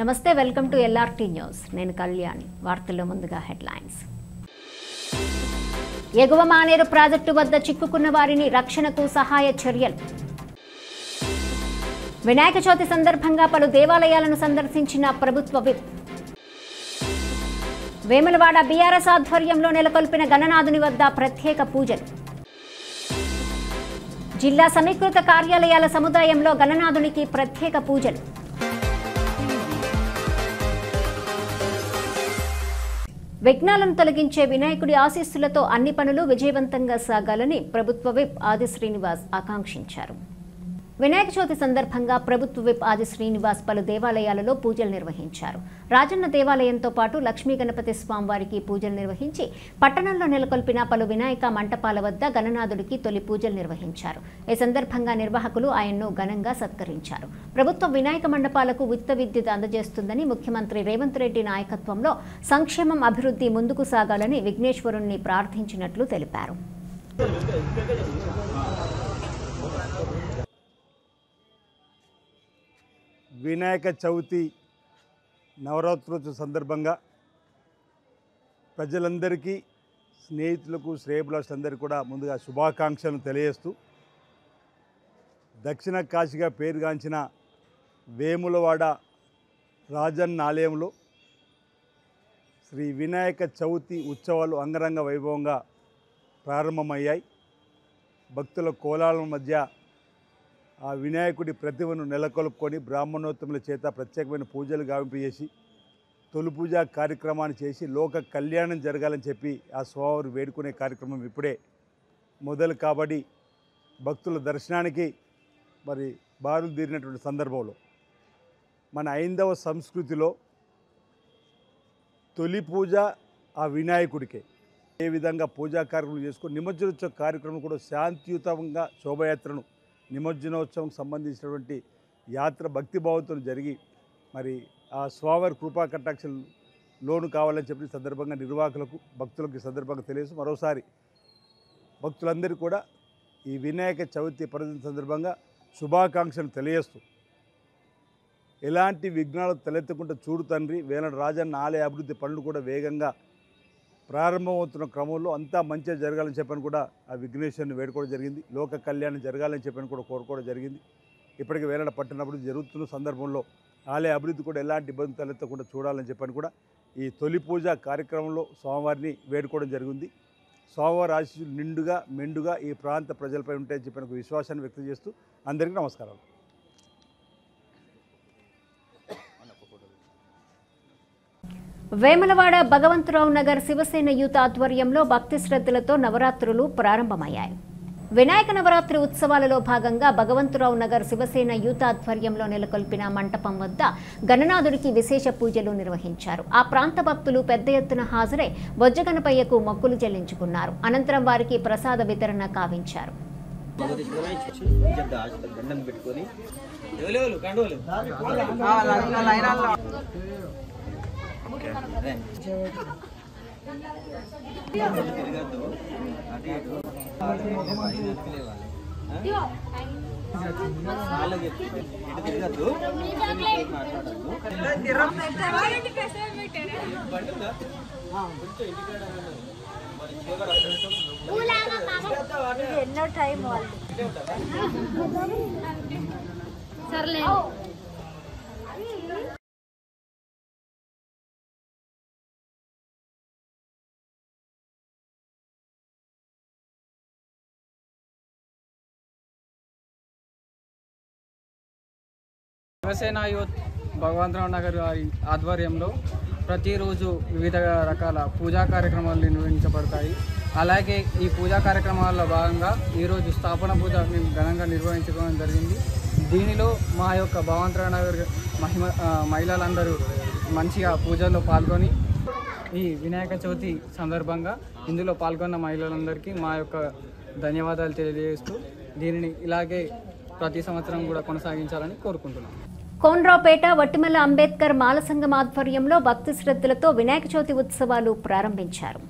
నమస్తే welcome to LRT news నేను కళ్యాణి వార్తల్లో ముందుగా హెడ్లైన్స్ ఎగువ మానేరు ప్రాజెక్టు వద్ద చిక్కుకున్న వారిని రక్షణకు సహాయ చర్యలు వినాయక చవితి సందర్భంగా పలు దేవాలయాలను సందర్శించిన ప్రభుత్వ విప్ వేములవాడ బీఆర్ఎస్ ఆధ్వర్యంలో నెలకొల్పిన గణనాథుని వద్ద ప్రత్యేక పూజలు జిల్లా సమీకృత కార్యాలయాల సముదాయంలో గణనాథునికి ప్రత్యేక పూజలు విఘ్నాలను తొలగించే వినాయకుడి ఆశీస్సులతో అన్ని పనులు విజయవంతంగా సాగాలని ప్రభుత్వ విప్ ఆది శ్రీనివాస్ ఆకాంక్షించారు. వినాయక చవితి సందర్భంగా ప్రభుత్వ విప్ ఆది శ్రీనివాస్ పలు దేవాలయాలలో పూజలు నిర్వహించారు. రాజన్న దేవాలయంతో పాటు లక్ష్మీ గణపతి స్వామివారికి పూజలు నిర్వహించి పట్టణంలో నెలకొల్పిన పలు వినాయక మంటపాల వద్ద గణనాథుడికి తొలి పూజలు నిర్వహించారు. ఈ సందర్భంగా నిర్వాహకులు ఆయన్ను ఘనంగా సత్కరించారు. ప్రభుత్వం వినాయక మండపాలకు ఉచిత విద్యుత్ అందజేస్తుందని, ముఖ్యమంత్రి రేవంత్ రెడ్డి నాయకత్వంలో సంక్షేమం అభివృద్ధి ముందుకు సాగాలని విఘ్నేశ్వరుణ్ణి ప్రార్థించినట్లు తెలిపారు. వినాయక చవితి నవరాత్రోత్సవ సందర్భంగా ప్రజలందరికీ, స్నేహితులకు, శ్రేయభిలాషులందరికీ కూడా ముందుగా శుభాకాంక్షలను తెలియజేస్తూ, దక్షిణ కాశీగా పేరుగాంచిన వేములవాడ రాజన్న ఆలయంలో శ్రీ వినాయక చవితి ఉత్సవాలు అంగరంగ వైభవంగా ప్రారంభమయ్యాయి. భక్తుల కోలాహలం మధ్య ఆ వినాయకుడి ప్రతిమను నెలకొల్పుకొని బ్రాహ్మణోత్తముల చేత ప్రత్యేకమైన పూజలు గావింపజేసి తొలి పూజా కార్యక్రమాన్ని చేసి లోక కళ్యాణం జరగాలని చెప్పి ఆ స్వామివారు వేడుకునే కార్యక్రమం ఇప్పుడే మొదలు కాబట్టి భక్తుల దర్శనానికి మరి బారులు తీరినటువంటి సందర్భంలో మన హైందవ సంస్కృతిలో తొలి పూజ ఆ వినాయకుడికే. ఏ విధంగా పూజా కార్యక్రమం చేసుకొని నిమజ్జనోత్సవ కార్యక్రమం కూడా శాంతియుతంగా శోభయాత్రను నిమజ్జనోత్సవం సంబంధించినటువంటి యాత్ర భక్తిభావంతో జరిగి మరి ఆ స్వామివారి కృపా కటాక్షలు లోను కావాలని చెప్పి సందర్భంగా నిర్వాహకులకు, భక్తులకు సందర్భంగా తెలియజేసి మరోసారి భక్తులందరికీ కూడా ఈ వినాయక చవితి పర్వదిన సందర్భంగా శుభాకాంక్షలు తెలియజేస్తూ, ఎలాంటి విఘ్నాలు తలెత్తకుండా చూడు తండ్రి, వేల రాజన్న ఆలయ అభివృద్ధి పనులు కూడా వేగంగా ప్రారంభమవుతున్న క్రమంలో అంతా మంచిగా జరగాలని చెప్పని కూడా ఆ విఘ్నేశ్వరుని వేడుకోవడం జరిగింది. లోక కళ్యాణం జరగాలని చెప్పని కూడా కోరుకోవడం జరిగింది. ఇప్పటికీ వేలాడ పట్టణ అభివృద్ధి జరుగుతున్న సందర్భంలో ఆలయ అభివృద్ధి కూడా ఎలాంటి ఇబ్బంది తలెత్తకుండా చూడాలని చెప్పని కూడా ఈ తొలి పూజ కార్యక్రమంలో స్వామివారిని వేడుకోవడం జరిగింది. స్వామివారి ఆశీస్సులు నిండుగా మెండుగా ఈ ప్రాంత ప్రజలపై ఉంటాయని చెప్పిన విశ్వాసాన్ని వ్యక్తం చేస్తూ అందరికీ నమస్కారాలు. వేములవాడ భగవంతరావు నగర్ శివసేన యూత్ ఆధ్వర్యంలో భక్తి శ్రద్ధలతో నవరాత్రులు ప్రారంభమయ్యాయి. వినాయక నవరాత్రి ఉత్సవాలలో భాగంగా భగవంతరావు నగర్ శివసేన యూత్ ఆధ్వర్యంలో నెలకొల్పిన మంటపం వద్ద గణనాథుడికి విశేష పూజలు నిర్వహించారు. ఆ ప్రాంత భక్తులు పెద్ద ఎత్తున హాజరై బొజ్జగణపయ్యకు మొక్కులు చెల్లించుకున్నారు. అనంతరం వారికి ప్రసాద వితరణ కావించారు. ఎన్నో టైం సర్లే. శివసేన యూత్ భగవంతరావు నగర్ వారి ఆధ్వర్యంలో ప్రతిరోజు వివిధ రకాల పూజా కార్యక్రమాలు నిర్వహించబడతాయి. అలాగే ఈ పూజా కార్యక్రమాల్లో భాగంగా ఈరోజు స్థాపన పూజ మేము ఘనంగా నిర్వహించుకోవడం జరిగింది. దీనిలో మా యొక్క భగవంతరావు నగర్ మహిళలందరూ మంచిగా పూజల్లో పాల్గొని ఈ వినాయక చవితి సందర్భంగా ఇందులో పాల్గొన్న మహిళలందరికీ మా యొక్క ధన్యవాదాలు తెలియజేస్తూ దీనిని ఇలాగే ప్రతి సంవత్సరం కూడా కొనసాగించాలని కోరుకుంటున్నాం. కోనరావుపేట వట్టిమల్ల అంబేద్కర్ మాల సంఘం ఆధ్వర్యంలో భక్తి శ్రద్ధలతో వినాయక చవితి ఉత్సవాలు ప్రారంభించారు.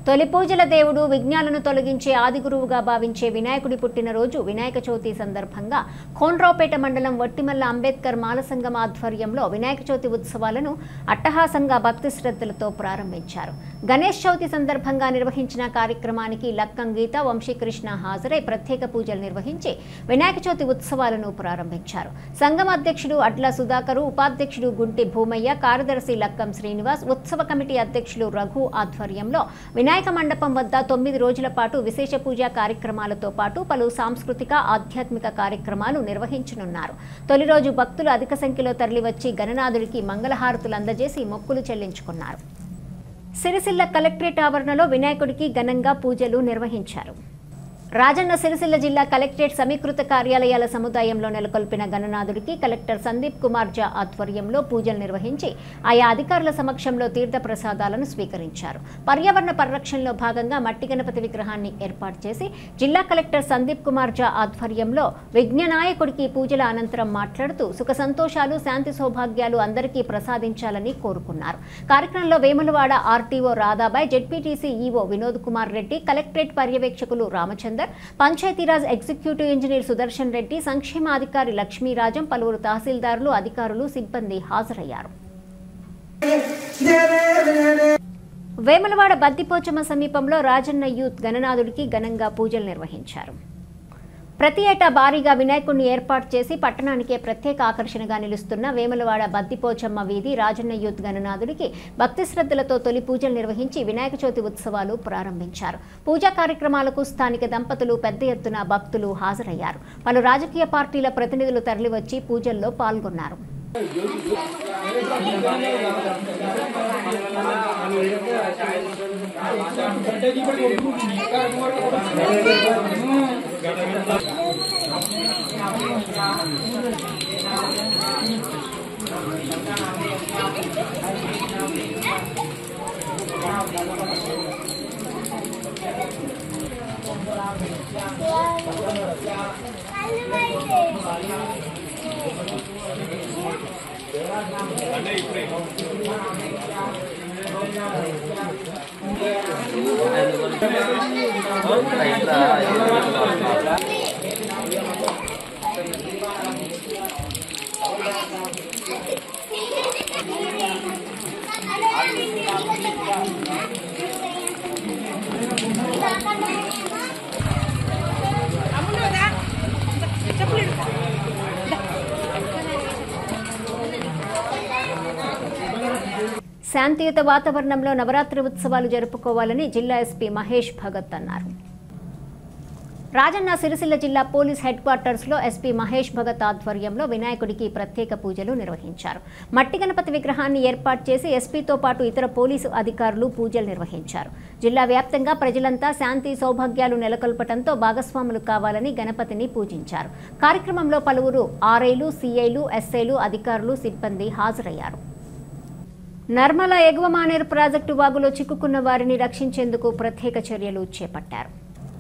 తొలి పూజల దేవుడు విఘ్నాలను తొలగించే ఆది గురువుగా భావించే వినాయకుడి పుట్టినరోజు వినాయక చవితి సందర్భంగా ఖోండ్రావుపేట మండలం వట్టిమల్ల అంబేద్కర్ మాల సంఘం ఆధ్వర్యంలో వినాయక చవితి ఉత్సవాలను అట్టహాసంగా భక్తి శ్రద్ధలతో ప్రారంభించారు. గణేష్ చవితి సందర్భంగా నిర్వహించిన కార్యక్రమానికి లక్కం గీత, వంశీకృష్ణ హాజరై ప్రత్యేక పూజలు నిర్వహించి వినాయక చవితి ఉత్సవాలను ప్రారంభించారు. సంఘం అధ్యక్షుడు అడ్ల సుధాకరు, ఉపాధ్యక్షుడు గుంటి భూమయ్య, కార్యదర్శి లక్కం శ్రీనివాస్, ఉత్సవ కమిటీ అధ్యక్షులు రఘు ఆధ్వర్యంలో వినాయక మండపం వద్ద 9 రోజుల పాటు విశేష పూజా కార్యక్రమాలతో పాటు పలు సాంస్కృతిక ఆధ్యాత్మిక కార్యక్రమాలు నిర్వహించనున్నారు. తొలి రోజు భక్తులు అధిక సంఖ్యలో తరలివచ్చి గణనాథుడికి మంగళహారతులు అందజేసి మొక్కులు చెల్లించుకున్నారు. సిరిసిల్ల కలెక్టరేట్ ఆవరణలో వినాయకుడికి ఘనంగా పూజలు నిర్వహించారు. రాజన్న సిరిసిల్ల జిల్లా కలెక్టరేట్ సమీకృత కార్యాలయాల సముదాయంలో నెలకొల్పిన గణనాథుడికి కలెక్టర్ సందీప్ కుమార్ జా ఆధ్వర్యంలో పూజలు నిర్వహించి ఆయా అధికారుల సమక్షంలో తీర్థ ప్రసాదాలను స్వీకరించారు. పర్యావరణ పరిరక్షణలో భాగంగా మట్టి గణపతి విగ్రహాన్ని ఏర్పాటు చేసి జిల్లా కలెక్టర్ సందీప్ కుమార్ జా ఆధ్వర్యంలో విఘ్ననాయకుడికి పూజల అనంతరం మాట్లాడుతూ సుఖ సంతోషాలు, శాంతి సౌభాగ్యాలు అందరికీ ప్రసాదించాలని కోరుకున్నారు. కార్యక్రమంలో Vemulawada RTO Radhabai, ZPTC EO Vinod Kumar Reddy, collectorate పర్యవేక్షకులు రామచంద్ర, పంచాయతీరాజ్ ఎగ్జిక్యూటివ్ ఇంజనీర్ సుదర్శన్ రెడ్డి, సంక్షేమాధికారి లక్ష్మీరాజం, పలువురు తహసీల్దారులు, అధికారులు, సిబ్బంది హాజరయ్యారు. వేములవాడ బద్దిపోచమ్మ సమీపంలో రాజన్న యూత్ గణనాథుడికి ఘనంగా పూజలు నిర్వహించారు. ప్రతి ఏటా భారీగా వినాయకుడిని ఏర్పాటు చేసి పట్టణానికే ప్రత్యేక ఆకర్షణగా నిలుస్తున్న వేములవాడ బద్దిపోచమ్మ వీధి రాజన్న యూత్ గణనాథుడికి భక్తి శ్రద్ధలతో తొలి పూజలు నిర్వహించి వినాయక చవితి ఉత్సవాలు ప్రారంభించారు. పూజా కార్యక్రమాలకు స్థానిక దంపతులు, పెద్ద ఎత్తున భక్తులు హాజరయ్యారు. పలు రాజకీయ పార్టీల ప్రతినిధులు తరలివచ్చి పూజల్లో పాల్గొన్నారు. శాంతియుత వాతావరణంలో నవరాత్రి ఉత్సవాలు జరుపుకోవాలని జిల్లా ఎస్పీ మహేష్ భగత్ అన్నారు. రాజన్న సిరిసిల్ల జిల్లా పోలీస్ హెడ్ క్వార్టర్స్లో ఎస్పీ మహేష్ భగత్ ఆధ్వర్యంలో వినాయకుడికి ప్రత్యేక పూజలు నిర్వహించారు. మట్టి గణపతి విగ్రహాన్ని ఏర్పాటు చేసి ఎస్పీతో పాటు ఇతర పోలీసు అధికారులు పూజలు నిర్వహించారు. జిల్లా వ్యాప్తంగా ప్రజలంతా శాంతి సౌభాగ్యాలు నెలకొల్పడంతో భాగస్వాములు కావాలని గణపతిని పూజించారు. కార్యక్రమంలో పలువురు ఆర్ఐలు, సిఐలు, ఎస్ఐలు, అధికారులు, సిబ్బంది హాజరయ్యారు. నర్మల ఎగువ మానేరు ప్రాజెక్టు వాగులో చిక్కుకున్న వారిని రక్షించేందుకు ప్రత్యేక చర్యలు చేపట్టారు.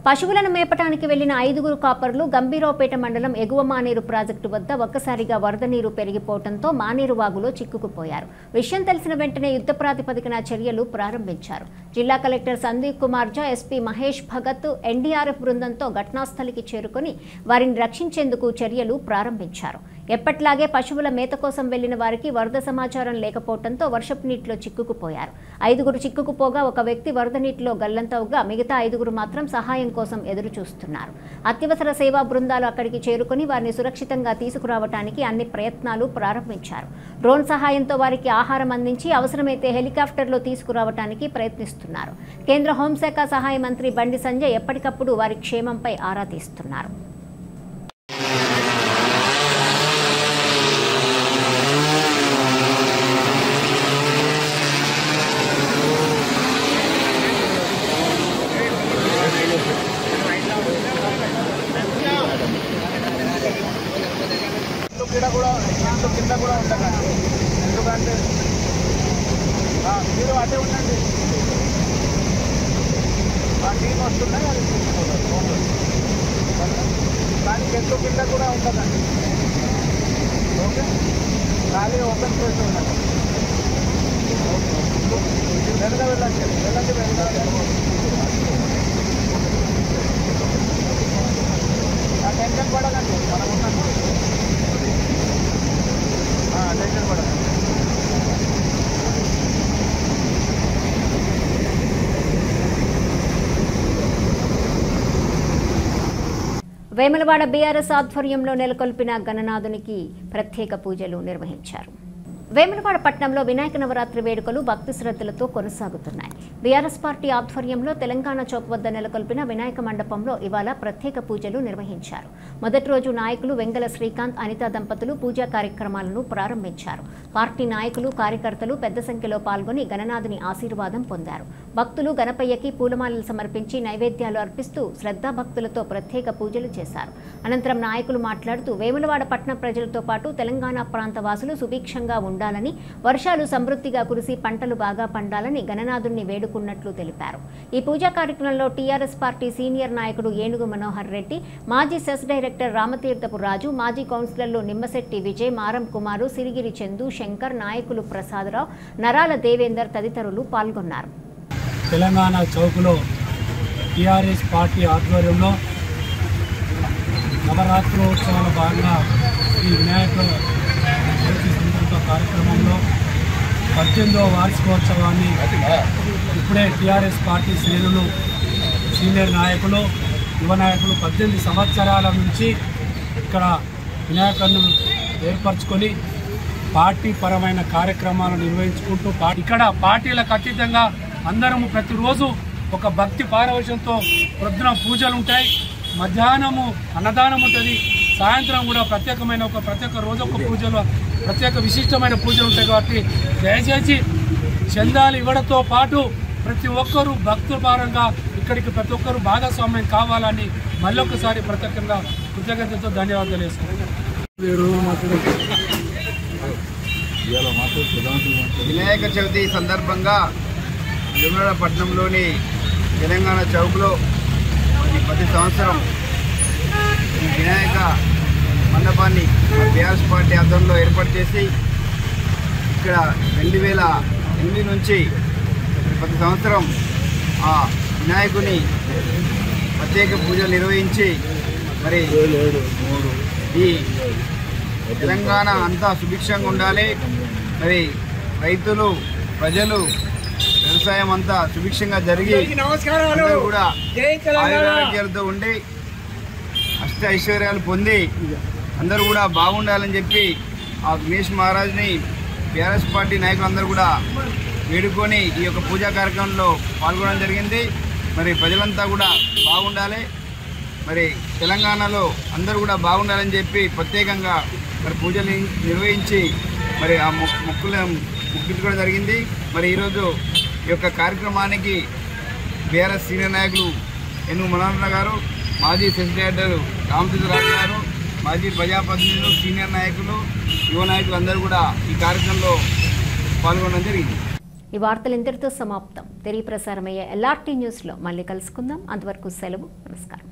పశువులను మేపటానికి వెళ్లిన 5 కాపర్లు గంభీరావుపేట మండలం ఎగువ మానేరు ప్రాజెక్టు వద్ద ఒక్కసారిగా వరద నీరు పెరిగిపోవడంతో మానేరు వాగులో చిక్కుకుపోయారు. విషయం తెలిసిన వెంటనే యుద్ధ ప్రాతిపదికన చర్యలు ప్రారంభించారు. జిల్లా కలెక్టర్ సందీప్ కుమార్ జా, ఎస్పీ మహేష్ భగత్, ఎన్డీఆర్ఎఫ్ బృందంతో ఘటనాస్థలికి చేరుకుని వారిని రక్షించేందుకు చర్యలు ప్రారంభించారు. ఎప్పట్లాగే పశువుల మేత కోసం వెళ్లిన వారికి వరద సమాచారం లేకపోవడంతో వర్షపు నీటిలో చిక్కుకుపోయారు. 5 చిక్కుకుపోగా ఒక వ్యక్తి వరద నీటిలో గల్లంతవుగా మిగతా 5 మాత్రం సహాయం కోసం ఎదురు చూస్తున్నారు. అత్యవసర సేవా బృందాలు అక్కడికి చేరుకుని వారిని సురక్షితంగా తీసుకురావడానికి అన్ని ప్రయత్నాలు ప్రారంభించారు. డ్రోన్ సహాయంతో వారికి ఆహారం అందించి అవసరమైతే హెలికాప్టర్లో తీసుకురావడానికి ప్రయత్నిస్తున్నారు. కేంద్ర హోంశాఖ సహాయ మంత్రి బండి సంజయ్ ఎప్పటికప్పుడు వారి క్షేమంపై ఆరా తీస్తున్నారు. కింద కూడా ఉండకండి, ఎందుకంటే మీరు అదే ఉండండి. ఆ టీం వస్తున్నాయి, అది చూసుకోవాలి. కానీ చెట్టు కింద కూడా ఉండకండి. ఓకే, ఖాళీ ఓపెన్ ప్లేస్ ఉండండి. వెనక వెళ్ళండి, వెళ్ళండి. వేములవాడ బీఆర్ఎస్ ఆధ్వర్యంలో నెలకొల్పిన గణనాథునికి ప్రత్యేక పూజలు నిర్వహించారు. వేములవాడ పట్టణంలో వినాయక నవరాత్రి వేడుకలు భక్తి శ్రద్ధలతో కొనసాగుతున్నాయి. బీఆర్ఎస్ పార్టీ ఆధ్వర్యంలో తెలంగాణ చౌక్ వద్ద నెలకొల్పిన వినాయక మండపంలో ఇవాళ ప్రత్యేక పూజలు నిర్వహించారు. మొదటి రోజు నాయకులు వెంగల శ్రీకాంత్, అనిత దంపతులు పూజా కార్యక్రమాలను ప్రారంభించారు. పార్టీ నాయకులు, కార్యకర్తలు పెద్ద సంఖ్యలో పాల్గొని గణనాథుని ఆశీర్వాదం పొందారు. భక్తులు గణపయ్యకి పూలమాలలు సమర్పించి నైవేద్యాలు అర్పిస్తూ శ్రద్ధాభక్తులతో ప్రత్యేక పూజలు చేశారు. అనంతరం నాయకులు మాట్లాడుతూ వేములవాడ పట్టణ ప్రజలతో పాటు తెలంగాణ ప్రాంత వాసులు సుభిక్షంగా ఉండాలని, వర్షాలు సమృద్ధిగా కురిసి పంటలు బాగా పండాలని గణనాథుణ్ణి వేడుకున్నట్లు తెలిపారు. ఈ పూజా కార్యక్రమంలో టీఆర్ఎస్ పార్టీ సీనియర్ నాయకుడు ఏనుగు మనోహర్ రెడ్డి, మాజీ సెస్ డైరెక్టర్ రామతీర్థపు రాజు, మాజీ కౌన్సిలర్లు నిమ్మశెట్టి విజయ్, మారం కుమారు, సిరిగిరి చందు, శంకర్, నాయకులు ప్రసాదరావు, నరాల దేవేందర్ తదితరులు పాల్గొన్నారు. తెలంగాణ చౌక్లో టీఆర్ఎస్ పార్టీ ఆధ్వర్యంలో నవరాత్రోత్సవాల భాగంగా ఈ వినాయక చవితి సందర్భ కార్యక్రమంలో 18వ వార్షికోత్సవాన్ని ఇప్పుడే టీఆర్ఎస్ పార్టీ శ్రేణులు, సీనియర్ నాయకులు, యువ నాయకులు 18 సంవత్సరాల నుంచి ఇక్కడ వినాయకులను ఏర్పరచుకొని పార్టీ పరమైన కార్యక్రమాలను నిర్వహించుకుంటూ ఇక్కడ పార్టీలకు అతీతంగా అందరము ప్రతిరోజు ఒక భక్తి పారవశ్యంతో ప్రొద్దున పూజలు ఉంటాయి, మధ్యాహ్నము అన్నదానం ఉంటుంది, సాయంత్రం కూడా ప్రత్యేక రోజు ఒక పూజలు, ప్రత్యేక విశిష్టమైన పూజలు ఉంటాయి. కాబట్టి దయచేసి చందాలు ఇవ్వడంతో పాటు ప్రతి ఒక్కరూ భక్తుల పరంగా ఇక్కడికి ప్రతి ఒక్కరూ భాగస్వామ్యం కావాలని మళ్ళొకసారి ప్రత్యేకంగా కృతజ్ఞతతో ధన్యవాదాలు వేసుకుంటున్నాను. వినాయక చవితి సందర్భంగా వేములవాడ పట్టణంలోని తెలంగాణ చౌక్లో ప్రతి సంవత్సరం ఈ వినాయక మండపాన్ని బీఆర్ఎస్ పార్టీ ఆధ్వర్యంలో ఏర్పాటు చేసి ఇక్కడ 2008 నుంచి ప్రతి సంవత్సరం ఆ వినాయకుని ప్రత్యేక పూజలు నిర్వహించి మరి ఈ తెలంగాణ అంతా సుభిక్షంగా ఉండాలి, మరి రైతులు, ప్రజలు, వ్యవసాయం అంతా సుభిక్షంగా జరిగి అందరూ కూడా ఆరోగ్యాలతో ఉండి అష్ట ఐశ్వర్యాలు పొంది అందరూ కూడా బాగుండాలని చెప్పి ఆ గణేష్ మహారాజ్ని బీఆర్ఎస్ పార్టీ నాయకులందరూ కూడా వేడుకొని ఈ యొక్క పూజా కార్యక్రమంలో పాల్గొనడం జరిగింది. మరి ప్రజలంతా కూడా బాగుండాలి, మరి తెలంగాణలో అందరూ కూడా బాగుండాలని చెప్పి ప్రత్యేకంగా మరి పూజలు నిర్వహించి మరి ఆ మొక్కులు జరిగింది. మరి ఈరోజు ఈ యొక్క కార్యక్రమానికి బీఆర్ఎస్ సీనియర్ నాయకులు ఏనుగు మనోహర్ గారు, మాజీ సెస్ డైరెక్టర్ రామతీర్థరాజు గారు, మాజీ ప్రజాప్రతినిధులు, సీనియర్ నాయకులు, యువ నాయకులు అందరూ కూడా ఈ కార్యక్రమంలో పాల్గొనడం జరిగింది. ఈ వార్తలు ఇంతటితో సమాప్తం. తిరిగి ప్రసారమయ్యే LRT న్యూస్లో మళ్ళీ కలుసుకుందాం. అంతవరకు సెలవు. నమస్కారం.